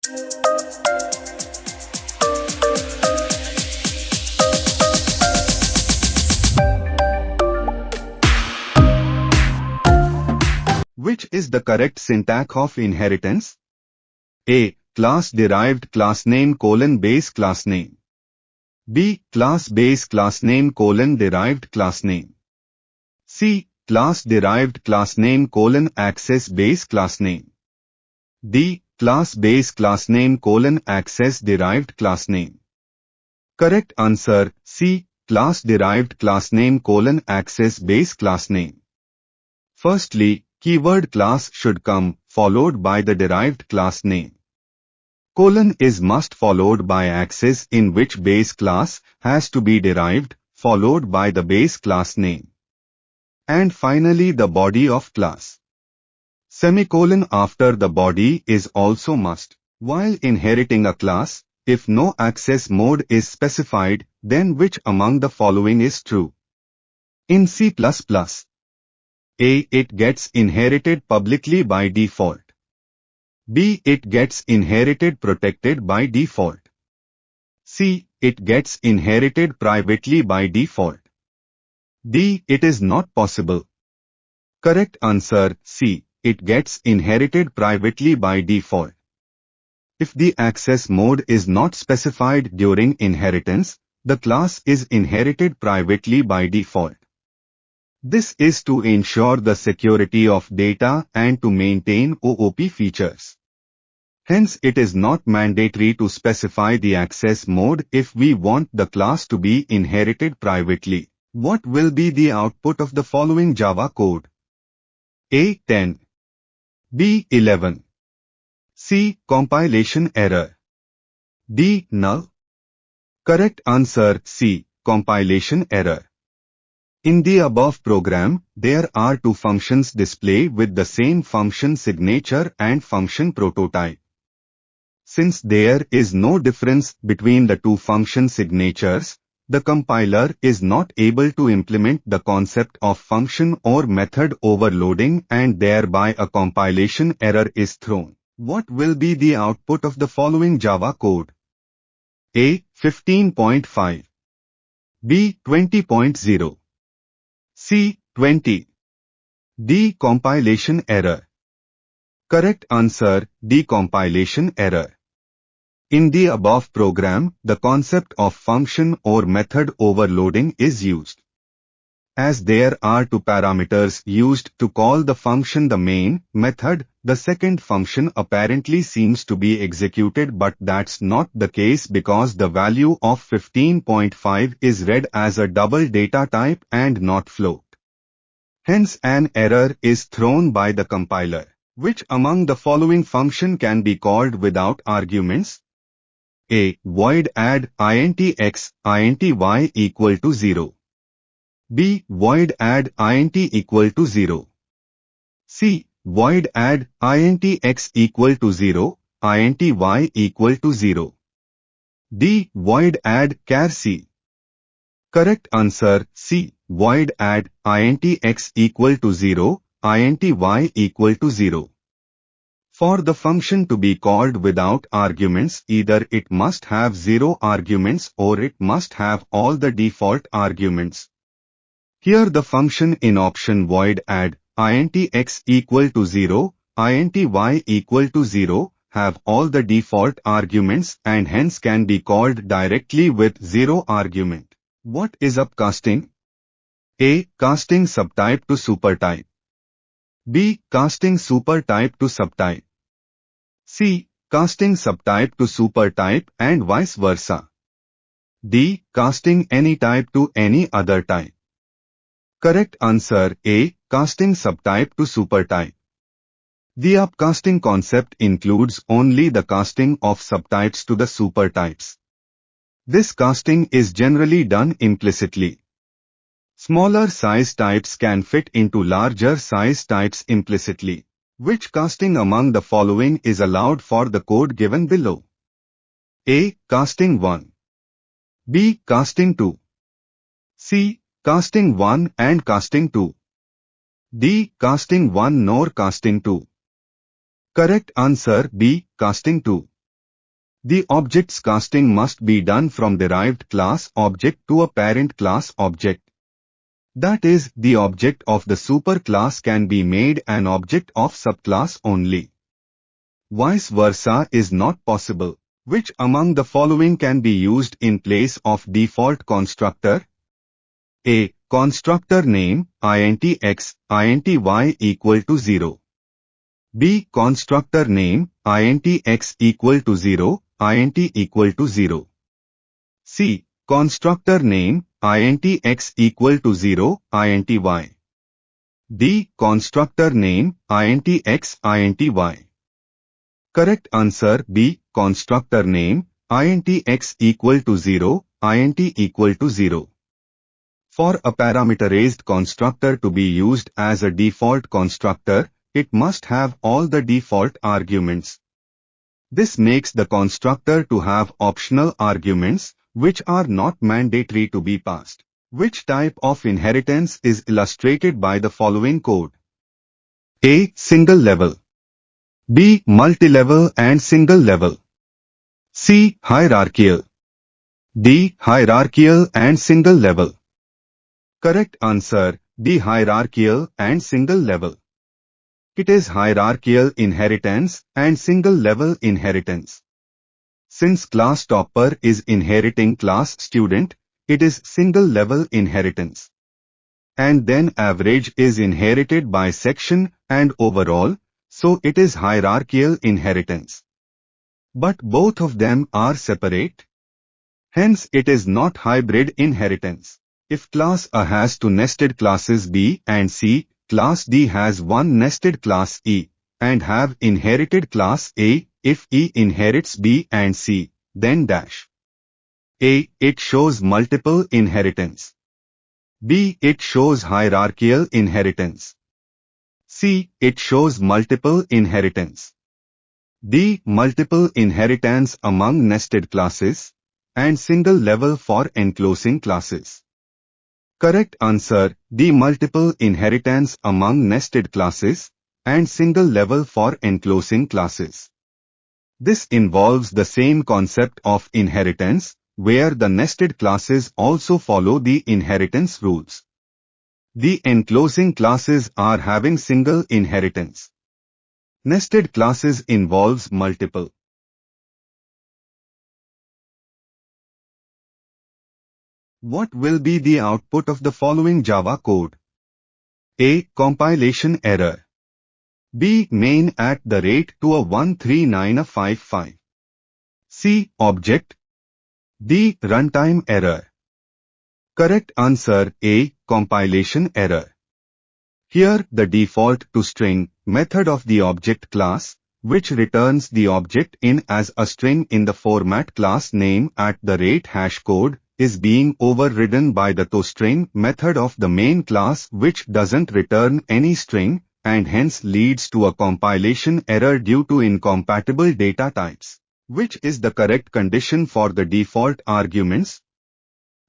Which is the correct syntax of inheritance? A. Class derived class name colon base class name. B. Class base class name colon derived class name. C. Class derived class name colon access base class name. D. Class base class name colon access derived class name. Correct answer C. Class derived class name colon access base class name. Firstly, keyword class should come followed by the derived class name. Colon is must followed by access in which base class has to be derived followed by the base class name. And finally the body of class. Semicolon after the body is also must. While inheriting a class, if no access mode is specified, then which among the following is true? In C++, A. It gets inherited publicly by default. B. It gets inherited protected by default. C. It gets inherited privately by default. D. It is not possible. Correct answer C. It gets inherited privately by default. If the access mode is not specified during inheritance, the class is inherited privately by default. This is to ensure the security of data and to maintain OOP features. Hence, it is not mandatory to specify the access mode if we want the class to be inherited privately. What will be the output of the following Java code? A. 10. B. 11. C. Compilation error. D. Null. Correct answer C. Compilation error. In the above program, there are two functions display with the same function signature and function prototype. Since there is no difference between the two function signatures, the compiler is not able to implement the concept of function or method overloading and thereby a compilation error is thrown. What will be the output of the following Java code? A. 15.5. B. 20.0. C. 20. D. Compilation error. Correct answer D. Compilation error. In the above program, the concept of function or method overloading is used. As there are two parameters used to call the function the main method, the second function apparently seems to be executed, but that's not the case because the value of 15.5 is read as a double data type and not float. Hence an error is thrown by the compiler. Which among the following function can be called without arguments? A. Void add int x int y equal to 0. B. Void add int equal to 0. C. Void add int x equal to 0, int y equal to 0. D. Void add char c. Correct answer C. Void add int x equal to 0, int y equal to 0. For the function to be called without arguments, either it must have 0 arguments or it must have all the default arguments. Here the function in option void add int x equal to 0, int y equal to 0 have all the default arguments and hence can be called directly with 0 argument. What is upcasting? A. Casting subtype to supertype. B. Casting supertype to subtype. C. Casting subtype to supertype and vice versa. D. Casting any type to any other type. Correct answer A. Casting subtype to supertype. The upcasting concept includes only the casting of subtypes to the supertypes. This casting is generally done implicitly. Smaller size types can fit into larger size types implicitly. Which casting among the following is allowed for the code given below? A. Casting 1. B. Casting 2. C. Casting 1 and casting 2. D. Casting 1 nor casting 2. Correct answer B. Casting 2. The object's casting must be done from derived class object to a parent class object. That is, the object of the superclass can be made an object of subclass only. Vice versa is not possible. Which among the following can be used in place of default constructor? A. Constructor name, int x, int y equal to 0. B. Constructor name, int x equal to 0, int equal to 0. C. Constructor name, int x equal to 0, int y. D. Constructor name, int x, int y. Correct answer B. Constructor name, int x equal to 0, int equal to 0. For a parameterized constructor to be used as a default constructor, it must have all the default arguments. This makes the constructor to have optional arguments, which are not mandatory to be passed. Which type of inheritance is illustrated by the following code? A. Single level. B. Multi-level and single level. C. Hierarchical. D. Hierarchical and single level. Correct answer, D. Hierarchical and single level. It is hierarchical inheritance and single level inheritance. Since class topper is inheriting class student, it is single level inheritance. And then average is inherited by section and overall, so it is hierarchical inheritance. But both of them are separate. Hence it is not hybrid inheritance. If class A has two nested classes B and C, class D has one nested class E, and have inherited class A. If E inherits B and C, then dash A. It shows multiple inheritance. B. It shows hierarchical inheritance. C. It shows multiple inheritance. D. Multiple inheritance among nested classes, and single level for enclosing classes. Correct answer, D. Multiple inheritance among nested classes, and single level for enclosing classes. This involves the same concept of inheritance, where the nested classes also follow the inheritance rules. The enclosing classes are having single inheritance. Nested classes involves multiple. What will be the output of the following Java code? A. Compilation error. B. Main @2a139a55. C. Object. D. Runtime error. Correct answer A. Compilation error. Here the default toString method of the object class, which returns the object in as a string in the format class name @hashcode, is being overridden by the toString method of the main class, which doesn't return any string, and hence leads to a compilation error due to incompatible data types. Which is the correct condition for the default arguments?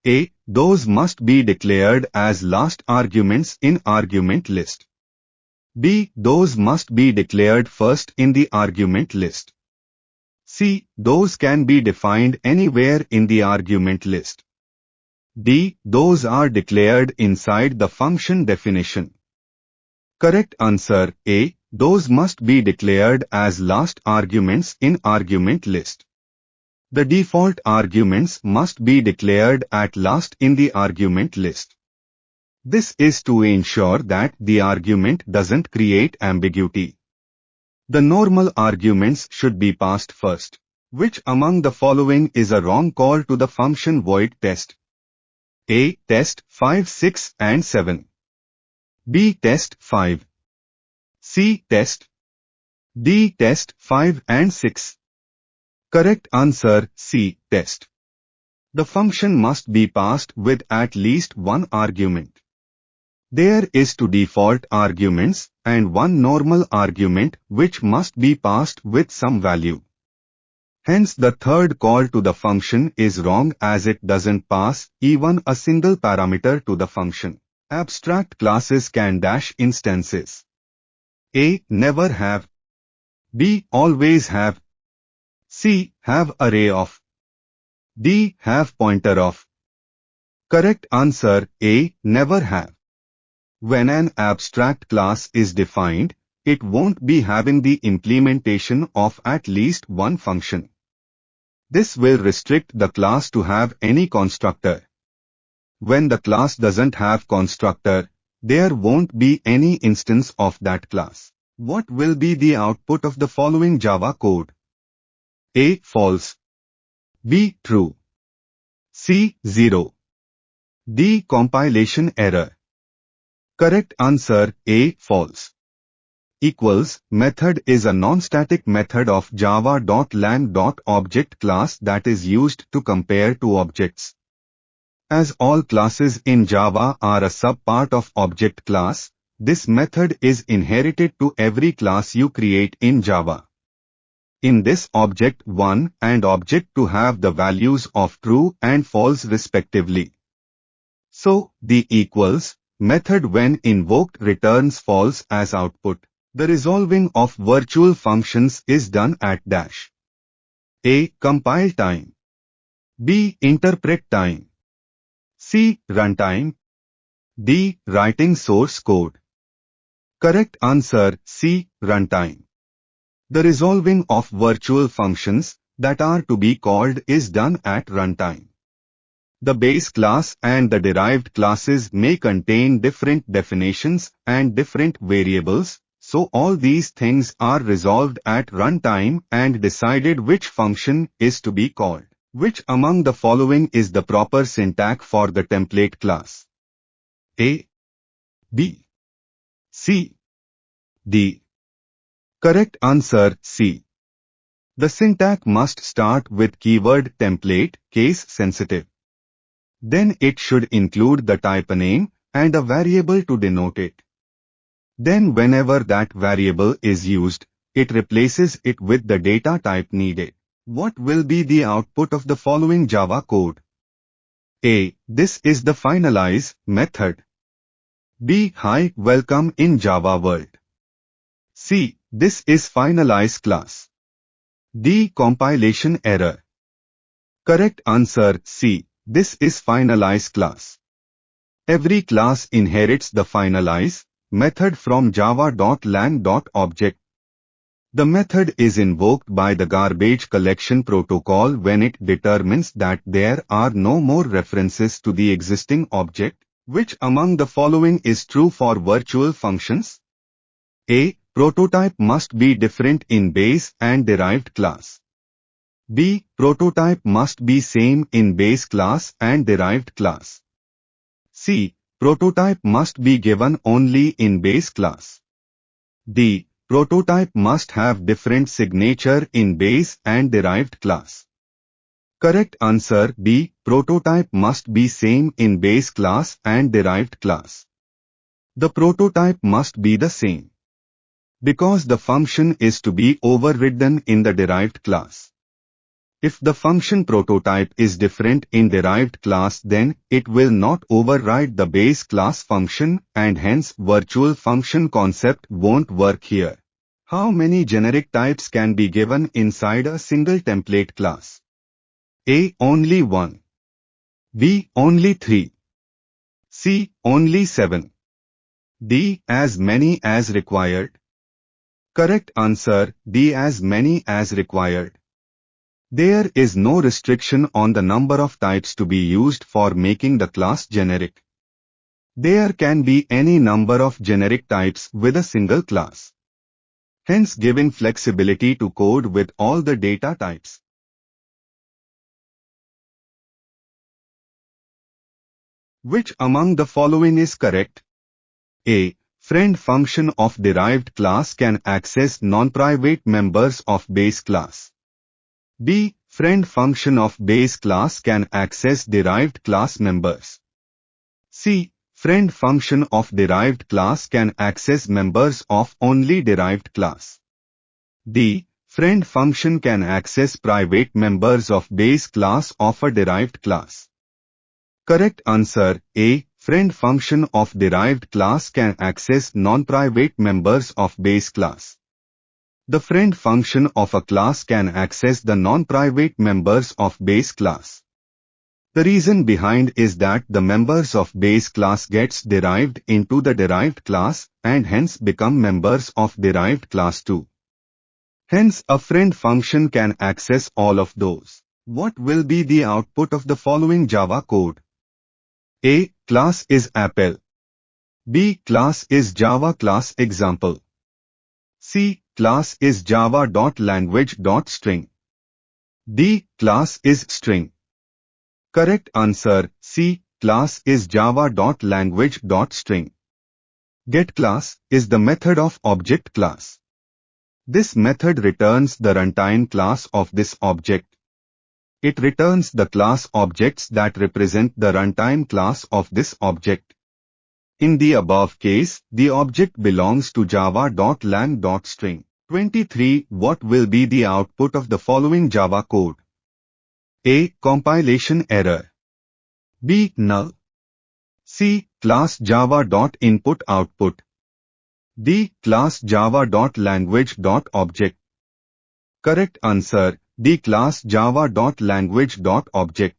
A. Those must be declared as last arguments in argument list. B. Those must be declared first in the argument list. C. Those can be defined anywhere in the argument list. D. Those are declared inside the function definition. Correct answer A. Those must be declared as last arguments in argument list. The default arguments must be declared at last in the argument list. This is to ensure that the argument doesn't create ambiguity. The normal arguments should be passed first. Which among the following is a wrong call to the function void test? A. Test 5, 6 and 7. B. Test 5. C. Test. D. Test 5 and 6. Correct answer C. Test. The function must be passed with at least one argument. There is two default arguments and one normal argument which must be passed with some value. Hence the third call to the function is wrong as it doesn't pass even a single parameter to the function. Abstract classes can dash instances. A. Never have. B. Always have. C. Have array of. D. Have pointer of. Correct answer A. Never have. When an abstract class is defined, it won't be having the implementation of at least one function. This will restrict the class to have any constructor. When the class doesn't have constructor, there won't be any instance of that class. What will be the output of the following Java code? A. False. B. True. C. 0. D. Compilation error. Correct answer A. False. Equals method is a non-static method of java.lang.object class that is used to compare two objects. As all classes in Java are a subpart of object class, this method is inherited to every class you create in Java. In this object 1 and object 2 have the values of true and false respectively. So, the equals method when invoked returns false as output. The resolving of virtual functions is done at dash. A. Compile time. B. Interpret time. C. Runtime. D. Writing source code. Correct answer C. Runtime. The resolving of virtual functions that are to be called is done at runtime. The base class and the derived classes may contain different definitions and different variables, so all these things are resolved at runtime and decided which function is to be called. Which among the following is the proper syntax for the template class? A. B. C. D. Correct answer C. The syntax must start with keyword template, case sensitive. Then it should include the type name and a variable to denote it. Then whenever that variable is used, it replaces it with the data type needed. What will be the output of the following Java code? A. This is the finalize method. B. Hi, welcome in Java world. C. This is finalize class. D. Compilation error. Correct answer C. This is finalize class. Every class inherits the finalize method from java.lang.object. The method is invoked by the garbage collection protocol when it determines that there are no more references to the existing object. Which among the following is true for virtual functions? A. Prototype must be different in base and derived class. B. Prototype must be same in base class and derived class. C. Prototype must be given only in base class. D. Prototype must have different signature in base and derived class. Correct answer B. Prototype must be same in base class and derived class. The prototype must be the same, because the function is to be overridden in the derived class. If the function prototype is different in derived class, then it will not override the base class function and hence virtual function concept won't work here. How many generic types can be given inside a single template class? A. Only 1. B. Only 3. C. Only 7. D. As many as required. Correct answer D. As many as required. There is no restriction on the number of types to be used for making the class generic. There can be any number of generic types with a single class, hence giving flexibility to code with all the data types. Which among the following is correct? A. Friend function of derived class can access non-private members of base class. B. Friend function of base class can access derived class members. C. Friend function of derived class can access members of only derived class. D. Friend function can access private members of base class of a derived class. Correct answer A. Friend function of derived class can access non-private members of base class. The friend function of a class can access the non-private members of base class. The reason behind is that the members of base class gets derived into the derived class and hence become members of derived class too. Hence, a friend function can access all of those. What will be the output of the following Java code? A. Class is Apple. B. Class is Java class example. C. Class is java.language.string. D. Class is string. Correct answer, C. Class is java.language.string. GetClass is the method of object class. This method returns the runtime class of this object. It returns the class objects that represent the runtime class of this object. In the above case, the object belongs to java.lang.string. 23. What will be the output of the following Java code? A. Compilation error. B. Null. C. Class java.input-output. D. Class java.language.object. Correct answer, D. Class java.language.object.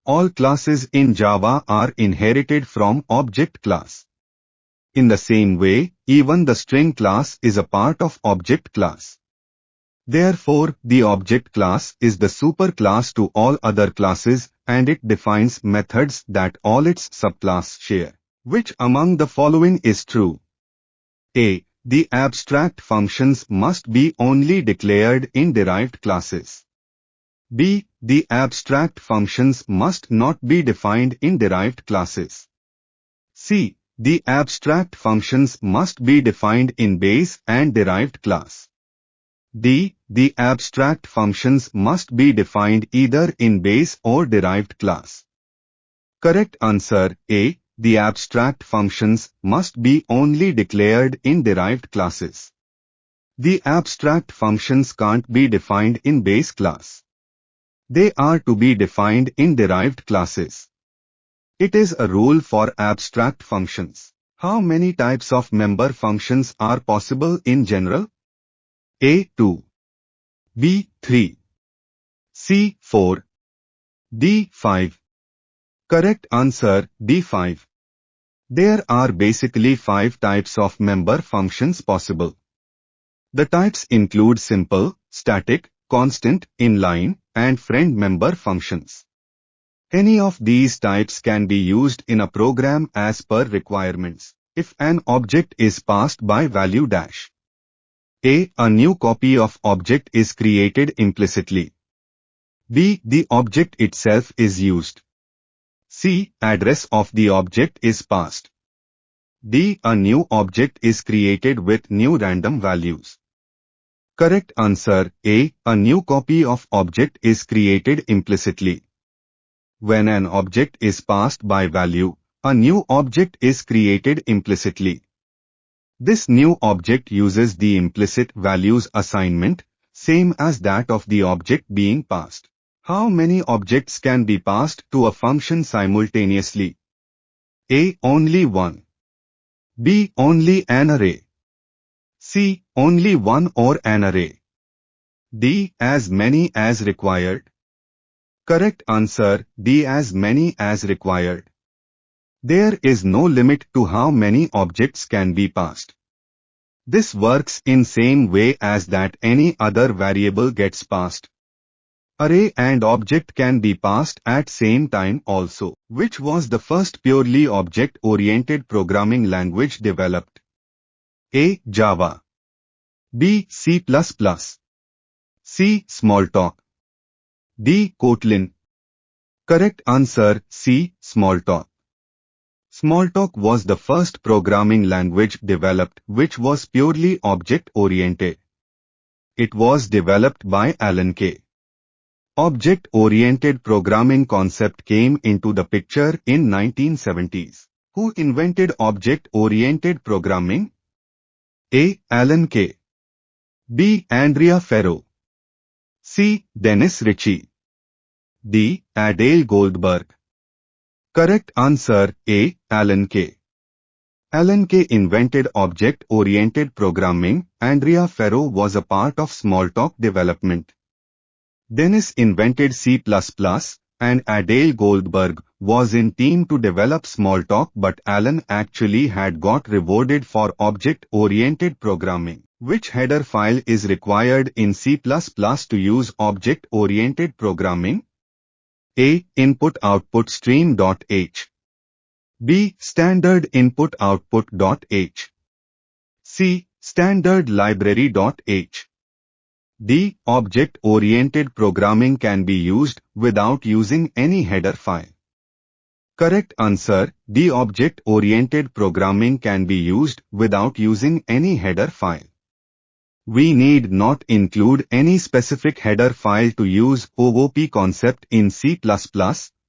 All classes in Java are inherited from object class. In the same way, even the string class is a part of object class. Therefore, the object class is the superclass to all other classes and it defines methods that all its subclass share. Which among the following is true? A. The abstract functions must be only declared in derived classes. B. The abstract functions must not be defined in derived classes. C. The abstract functions must be defined in base and derived class. D. The abstract functions must be defined either in base or derived class. Correct answer, A. The abstract functions must be only declared in derived classes. The abstract functions can't be defined in base class. They are to be defined in derived classes. It is a rule for abstract functions. How many types of member functions are possible in general? A. 2. B. 3. C. 4. D. 5. Correct answer, D. 5. There are basically 5 types of member functions possible. The types include simple, static, constant, inline, and friend member functions. Any of these types can be used in a program as per requirements. If an object is passed by value dash. A. A new copy of object is created implicitly. B. The object itself is used. C. Address of the object is passed. D. A new object is created with new random values. Correct answer, A. A new copy of object is created implicitly. When an object is passed by value, a new object is created implicitly. This new object uses the implicit values assignment, same as that of the object being passed. How many objects can be passed to a function simultaneously? A. Only one. B. Only an array. C. Only one or an array. D. As many as required. Correct answer, D. As many as required. There is no limit to how many objects can be passed. This works in same way as that any other variable gets passed. Array and object can be passed at same time also. Which was the first purely object-oriented programming language developed? A. Java. B. C++. C. Smalltalk. D. Kotlin. Correct answer, C. Smalltalk. Smalltalk was the first programming language developed which was purely object-oriented. It was developed by Alan Kay. Object-oriented programming concept came into the picture in 1970s. Who invented object-oriented programming? A. Alan Kay. B. Andrea Ferro. C. Dennis Ritchie. D. Adele Goldberg. Correct answer, A. Alan Kay. Alan Kay invented object-oriented programming, Andrea Ferro was a part of Smalltalk development. Dennis invented C++, and Adele Goldberg was in team to develop Smalltalk, but Alan actually had got rewarded for object-oriented programming. Which header file is required in C++ to use object-oriented programming? A. Input-output stream.h. B. Standard input-output.h. C. Standard library.h. D. Object-oriented programming can be used without using any header file. Correct answer, D. Object-oriented programming can be used without using any header file. We need not include any specific header file to use OOP concept in C++.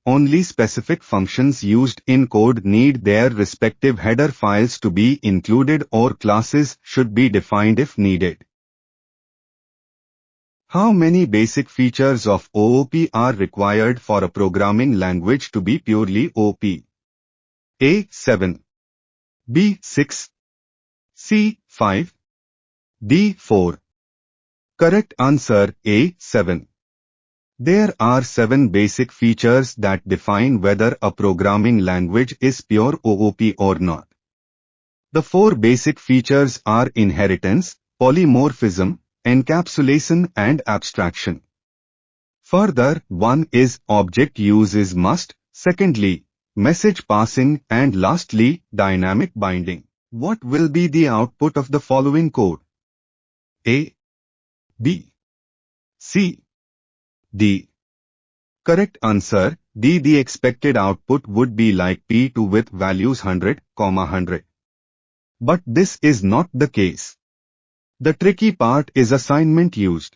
Only specific functions used in code need their respective header files to be included, or classes should be defined if needed. How many basic features of OOP are required for a programming language to be purely OP? A. 7. B. 6. C. 5. D. 4. Correct answer, A. 7. There are 7 basic features that define whether a programming language is pure OOP or not. The 4 basic features are inheritance, polymorphism, encapsulation and abstraction. Further, 1 is object use is must, secondly, message passing, and lastly, dynamic binding. What will be the output of the following code? A. B. C. D. Correct answer, D. The expected output would be like P2 with values 100, 100. But this is not the case. The tricky part is assignment used.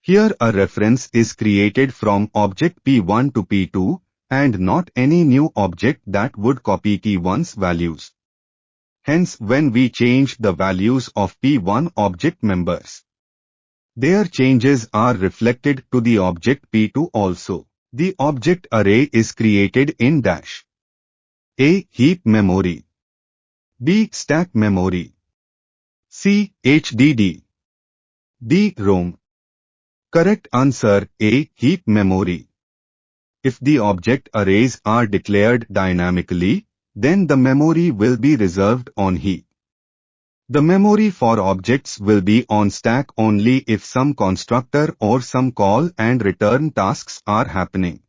Here a reference is created from object P1 to P2 and not any new object that would copy P1's values. Hence, when we change the values of P1 object members, their changes are reflected to the object P2 also. The object array is created in dash. A. Heap memory. B. Stack memory. C. HDD. D. ROM. Correct answer, A. Heap memory. If the object arrays are declared dynamically, then the memory will be reserved on heap. The memory for objects will be on stack only if some constructor or some call and return tasks are happening.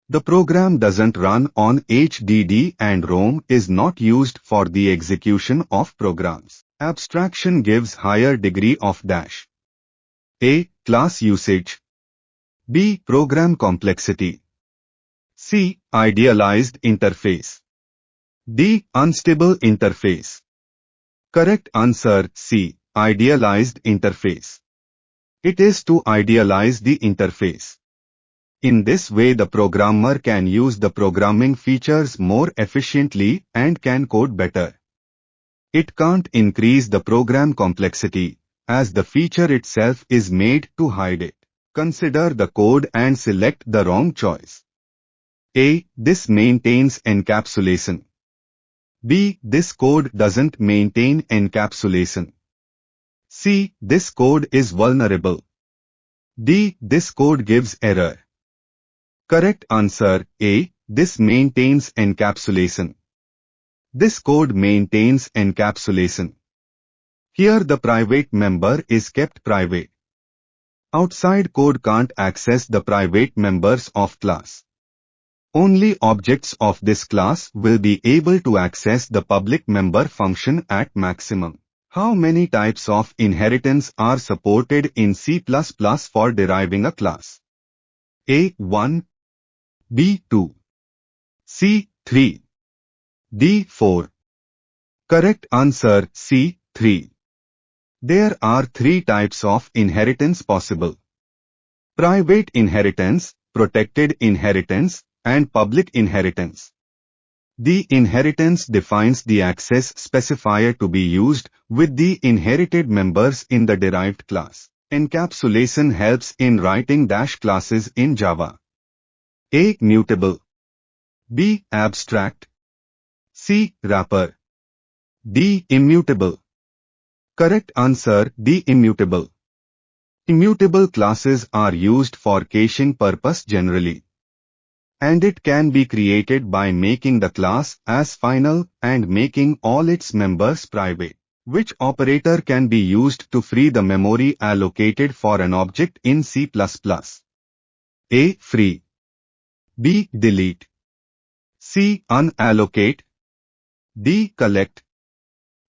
The program doesn't run on HDD and ROM is not used for the execution of programs. Abstraction gives higher degree of dash. A. Class usage. B. Program complexity. C. Idealized interface. D. Unstable interface. Correct answer, C. Idealized interface. It is to idealize the interface. In this way the programmer can use the programming features more efficiently and can code better. It can't increase the program complexity, as the feature itself is made to hide it. Consider the code and select the wrong choice. A. This maintains encapsulation. B. This code doesn't maintain encapsulation. C. This code is vulnerable. D. This code gives error. Correct answer, A. This maintains encapsulation. This code maintains encapsulation. Here the private member is kept private. Outside code can't access the private members of class. Only objects of this class will be able to access the public member function at maximum. How many types of inheritance are supported in C++ for deriving a class? A. 1. B. 2. C. 3. D. 4. Correct answer, C. 3. There are 3 types of inheritance possible. Private inheritance, protected inheritance, and public inheritance. The inheritance defines the access specifier to be used with the inherited members in the derived class. Encapsulation helps in writing dash classes in Java. A. Mutable. B. Abstract. C. Wrapper. D. Immutable. Correct answer D. Immutable. Immutable classes are used for caching purpose generally, and it can be created by making the class as final and making all its members private. Which operator can be used to free the memory allocated for an object in C++? A. Free. B. Delete. C. Unallocate. D. Collect.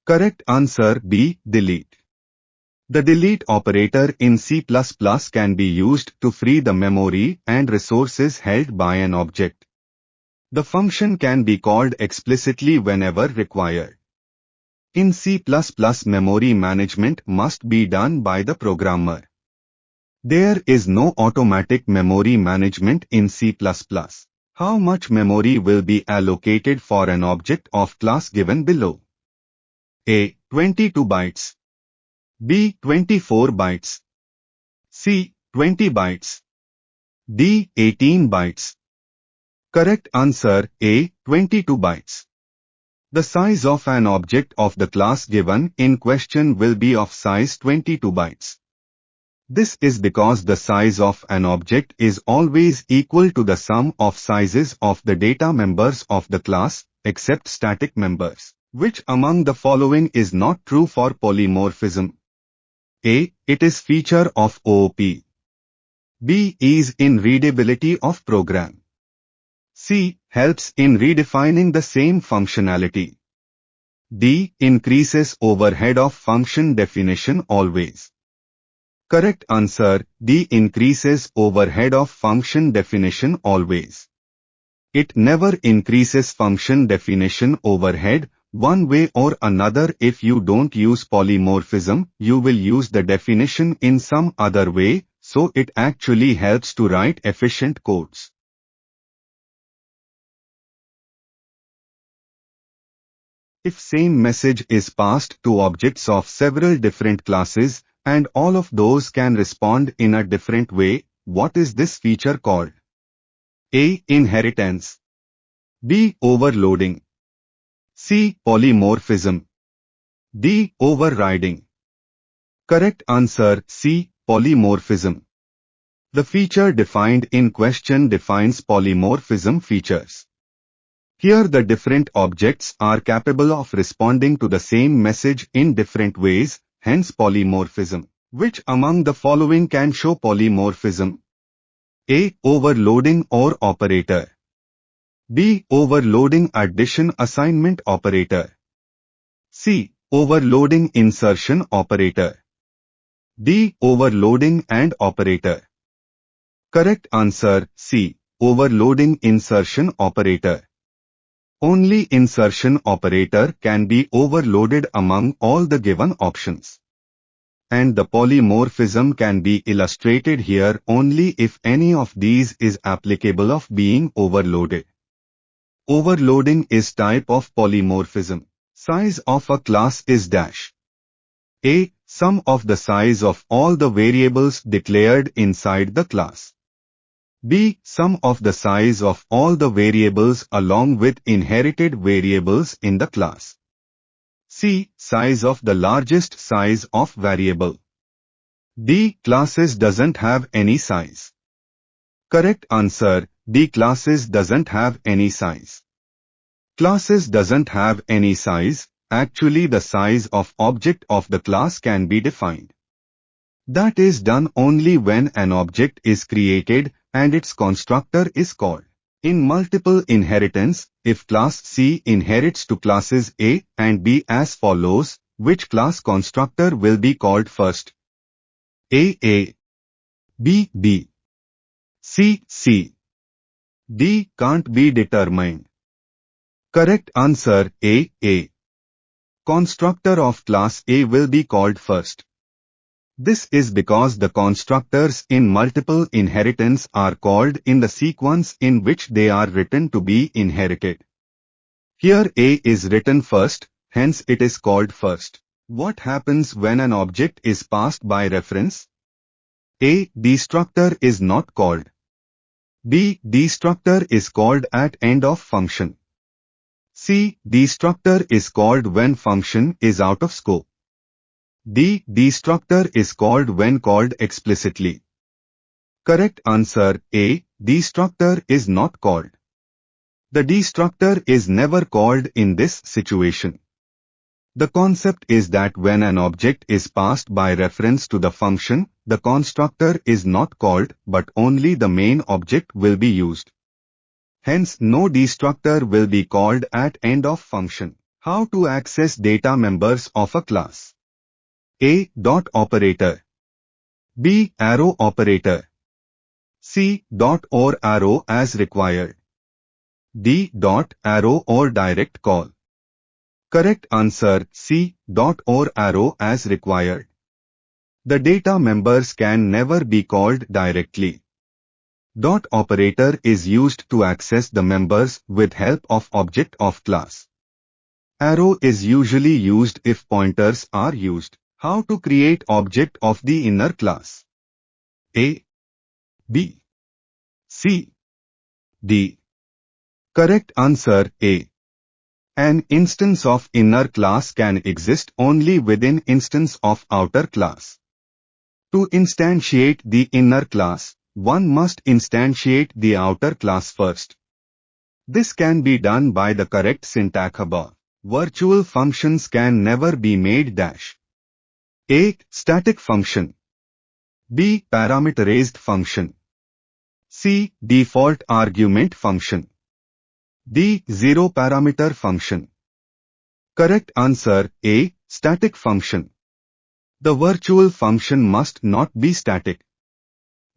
Correct answer B. Delete. The delete operator in C++ can be used to free the memory and resources held by an object. The function can be called explicitly whenever required. In C++, memory management must be done by the programmer. There is no automatic memory management in C++. How much memory will be allocated for an object of class given below? A. 22 bytes. B. 24 bytes. C. 20 bytes. D. 18 bytes. Correct answer A. 22 bytes. The size of an object of the class given in question will be of size 22 bytes. This is because the size of an object is always equal to the sum of sizes of the data members of the class, except static members. Which among the following is not true for polymorphism? A. It is feature of OOP. B. Ease in readability of program. C. Helps in redefining the same functionality. D. Increases overhead of function definition always. Correct answer D. Increases overhead of function definition always. It never increases function definition overhead. One way or another, if you don't use polymorphism, you will use the definition in some other way, so it actually helps to write efficient codes. If same message is passed to objects of several different classes, and all of those can respond in a different way, what is this feature called? A. Inheritance. B. Overloading. C. Polymorphism. D. Overriding. Correct answer C. Polymorphism. The feature defined in question defines polymorphism features. Here the different objects are capable of responding to the same message in different ways, hence polymorphism. Which among the following can show polymorphism? A. Overloading or operator. B. Overloading addition assignment operator. C. Overloading insertion operator. D. Overloading AND operator. Correct answer C. Overloading insertion operator. Only insertion operator can be overloaded among all the given options. And the polymorphism can be illustrated here only if any of these is applicable of being overloaded. Overloading is type of polymorphism. Size of a class is dash. A. Sum of the size of all the variables declared inside the class. B. Sum of the size of all the variables along with inherited variables in the class. C. Size of the largest size of variable. D. Classes doesn't have any size. Correct answer D. Classes doesn't have any size. Classes doesn't have any size. Actually, the size of object of the class can be defined. That is done only when an object is created and its constructor is called. In multiple inheritance, if class C inherits to classes A and B as follows, which class constructor will be called first? A. B. C. D. Can't be determined. Correct answer A. Constructor of class A will be called first. This is because the constructors in multiple inheritance are called in the sequence in which they are written to be inherited. Here A is written first, hence it is called first. What happens when an object is passed by reference? A. Destructor is not called. B. Destructor is called at end of function. C. Destructor is called when function is out of scope. D. Destructor is called when called explicitly. Correct answer A. Destructor is not called. The destructor is never called in this situation. The concept is that when an object is passed by reference to the function, the constructor is not called, but only the main object will be used. Hence, no destructor will be called at end of function. How to access data members of a class? A. Dot operator. B. Arrow operator. C. Dot or arrow as required. D. Dot, arrow or direct call. Correct answer C. Dot or arrow as required. The data members can never be called directly. Dot operator is used to access the members with help of object of class. Arrow is usually used if pointers are used. How to create object of the inner class? A. B. C. D. Correct answer A. An instance of inner class can exist only within instance of outer class. To instantiate the inner class, one must instantiate the outer class first. This can be done by the correct syntax above. Virtual functions can never be made dash. A. Static function. B. Parameterized function. C. Default argument function. D. Zero parameter function. Correct answer A. Static function. The virtual function must not be static.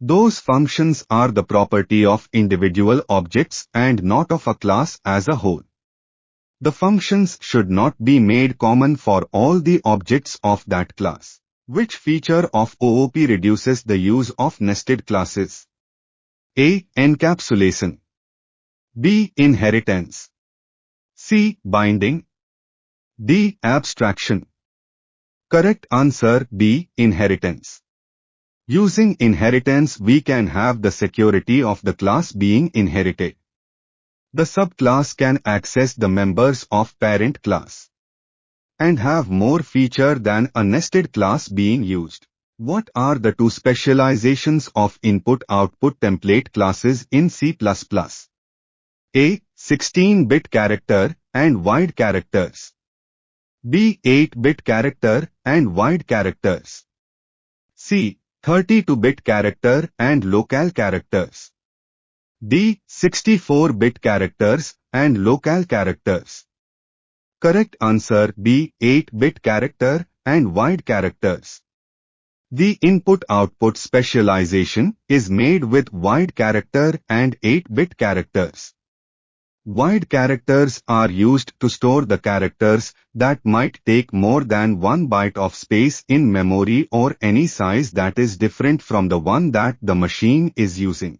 Those functions are the property of individual objects and not of a class as a whole. The functions should not be made common for all the objects of that class. Which feature of OOP reduces the use of nested classes? A. Encapsulation. B. Inheritance. C. Binding. D. Abstraction. Correct answer B. Inheritance. Using inheritance we can have the security of the class being inherited. The subclass can access the members of parent class and have more feature than a nested class being used. What are the two specializations of input-output template classes in C++? A. 16-bit character and wide characters. B. 8-bit character and wide characters. C. 32-bit character and local characters. D. 64-bit characters and local characters. Correct answer B. 8-bit character and wide characters. The input-output specialization is made with wide character and 8-bit characters. Wide characters are used to store the characters that might take more than 1 byte of space in memory or any size that is different from the one that the machine is using.